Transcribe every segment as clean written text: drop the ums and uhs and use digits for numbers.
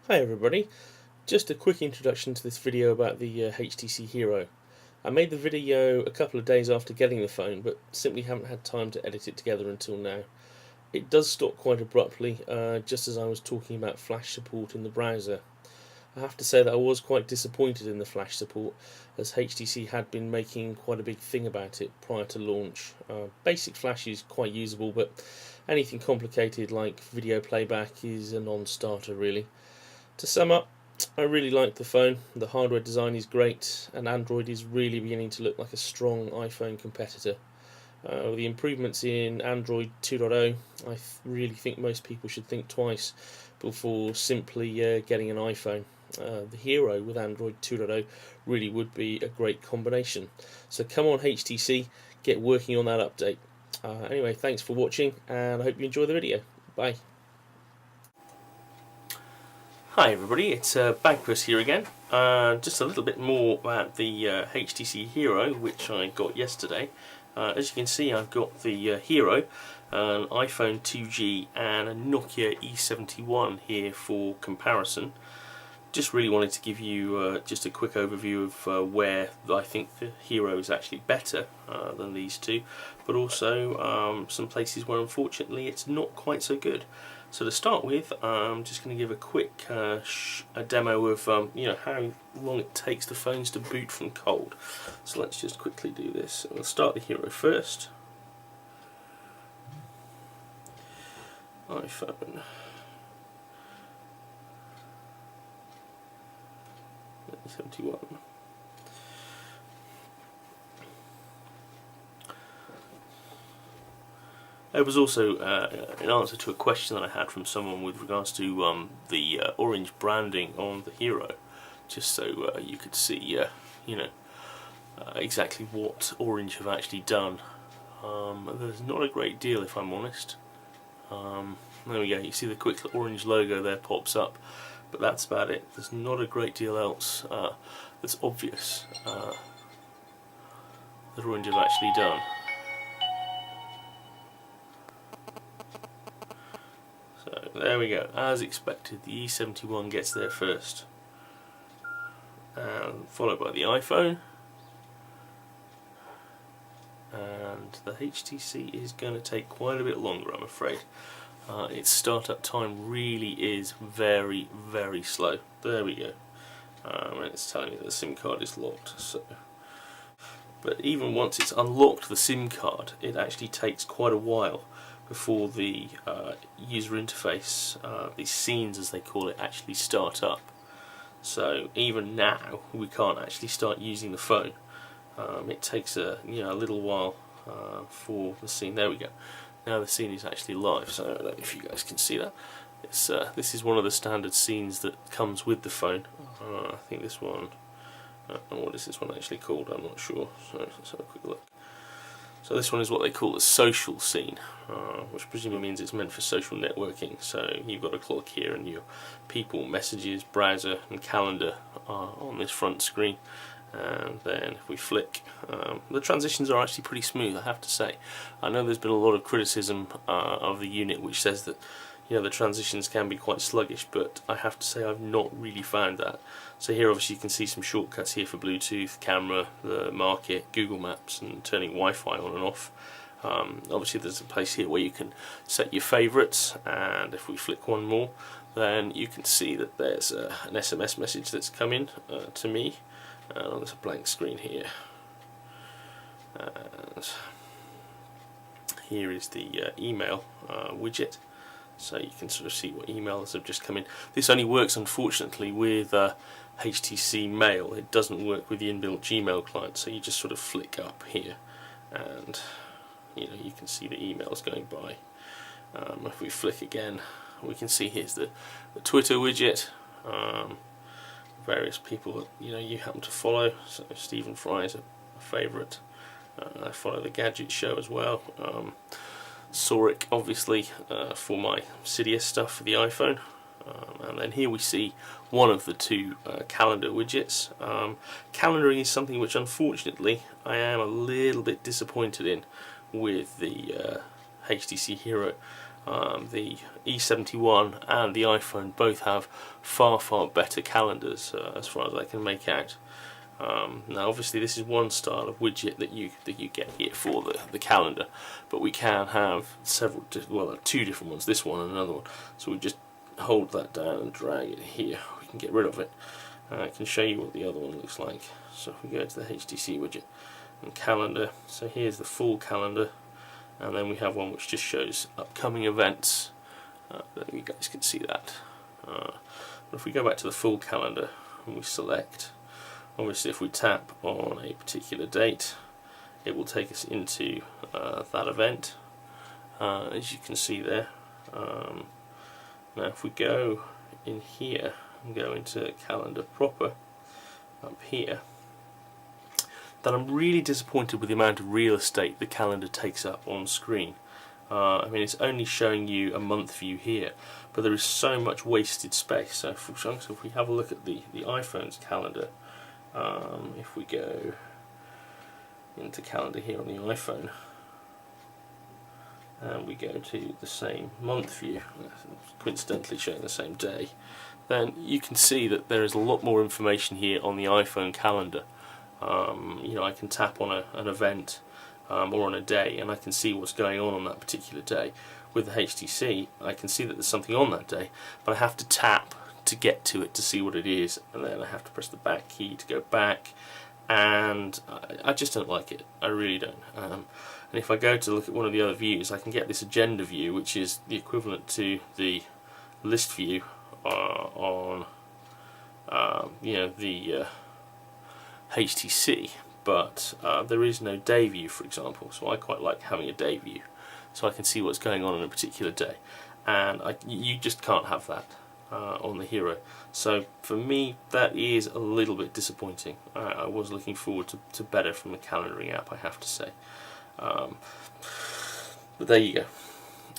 Hi everybody, just a quick introduction to this video about the HTC Hero. I made the video a couple of days after getting the phone, but simply haven't had time to edit it together until now. It does stop quite abruptly, just as I was talking about Flash support in the browser. I have to say that I was quite disappointed in the Flash support, as HTC had been making quite a big thing about it prior to launch. Basic Flash is quite usable, but anything complicated like video playback is a non-starter really. To sum up, I really like the phone. The hardware design is great, and Android is really beginning to look like a strong iPhone competitor. With the improvements in Android 2.0, I really think most people should think twice before simply getting an iPhone. The Hero with Android 2.0 really would be a great combination. So come on HTC, get working on that update. Anyway, thanks for watching, and I hope you enjoy the video. Bye. Hi everybody, it's Bagpuss here again. Just a little bit more about the HTC Hero, which I got yesterday. As you can see, I've got the Hero, an iPhone 2G and a Nokia E71 here for comparison. Just really wanted to give you just a quick overview of where I think the Hero is actually better than these two, but also some places where unfortunately it's not quite so good. So to start with, I'm just going to give a quick a demo of how long it takes the phones to boot from cold. So let's just quickly do this. We'll start the Hero first. iPhone. 71. There was also an answer to a question that I had from someone with regards to the orange branding on the Hero, just so you could see, exactly what Orange have actually done. There's not a great deal, if I'm honest. There we go. You see the quick orange logo there pops up, but that's about it. There's not a great deal else that's obvious that Orange have actually done. So there we go, as expected, the E71 gets there first, and followed by the iPhone, and the HTC is going to take quite a bit longer, I'm afraid. Its startup time really is very, very slow. There we go, and it's telling me that the SIM card is locked. But even once it's unlocked the SIM card, it actually takes quite a while before the user interface, these scenes as they call it, actually start up. So even now we can't actually start using the phone. It takes a little while for the scene. There we go. Now the scene is actually live. So I don't know if you guys can see that. This is one of the standard scenes that comes with the phone. I think this one. What is this one actually called? I'm not sure. So let's have a quick look. So this one is what they call a social scene, which presumably means it's meant for social networking. So you've got a clock here and your people, messages, browser and calendar on this front screen. And then if we flick, the transitions are actually pretty smooth, I have to say. I know there's been a lot of criticism of the unit which says that the transitions can be quite sluggish, but I have to say I've not really found that. So here obviously you can see some shortcuts here for Bluetooth, camera, the market, Google Maps and turning Wi-Fi on and off. Obviously there's a place here where you can set your favourites, and if we flick one more then you can see that there's an SMS message that's come in to me. There's a blank screen here, and here is the email widget. So you can sort of see what emails have just come in. This only works, unfortunately, with HTC Mail. It doesn't work with the inbuilt Gmail client. So you just sort of flick up here, and you can see the emails going by. If we flick again, we can see here's the Twitter widget. Various people that you happen to follow. So Stephen Fry is a favourite. I follow the Gadget Show as well. Soric, obviously, for my Cydia stuff for the iPhone. And then here we see one of the two calendar widgets. Calendaring is something which unfortunately I am a little bit disappointed in with the HTC Hero. the E71 and the iPhone both have far better calendars as far as I can make out. Now obviously this is one style of widget that you get here for the calendar, but we can have several, well, two different ones, this one and another one. So we just hold that down and drag it here, we can get rid of it. I can show you what the other one looks like. So if we go to the HTC widget and calendar, so here's the full calendar, and then we have one which just shows upcoming events. You guys can see that. But if we go back to the full calendar and we select, obviously if we tap on a particular date, it will take us into that event, as you can see there. Now if we go in here and go into calendar proper up here, then I'm really disappointed with the amount of real estate the calendar takes up on screen. I mean, it's only showing you a month view here, but there is so much wasted space. So if we have a look at the iPhone's calendar, if we go into calendar here on the iPhone and we go to the same month view, coincidentally showing the same day, then you can see that there is a lot more information here on the iPhone calendar. You know, I can tap on an event or on a day, and I can see what's going on that particular day. With the HTC, I can see that there's something on that day, but I have to tap to get to it to see what it is, and then I have to press the back key to go back, and I just don't like it. I really don't. And if I go to look at one of the other views, I can get this agenda view, which is the equivalent to the list view on you know, the HTC, but there is no day view, for example. So I quite like having a day view, so I can see what's going on a particular day, and you just can't have that on the Hero. So for me, that is a little bit disappointing. I was looking forward to better from the calendaring app, I have to say. But there you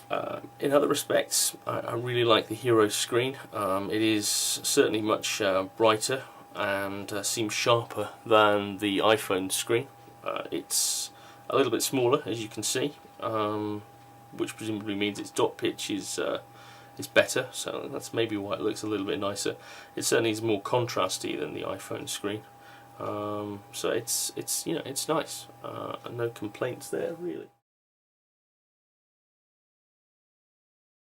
go. In other respects, I really like the Hero screen. It is certainly much brighter and seems sharper than the iPhone screen. It's a little bit smaller, as you can see, which presumably means its dot pitch is better, so that's maybe why it looks a little bit nicer. It certainly is more contrasty than the iPhone screen, so it's you know, it's nice. No complaints there really.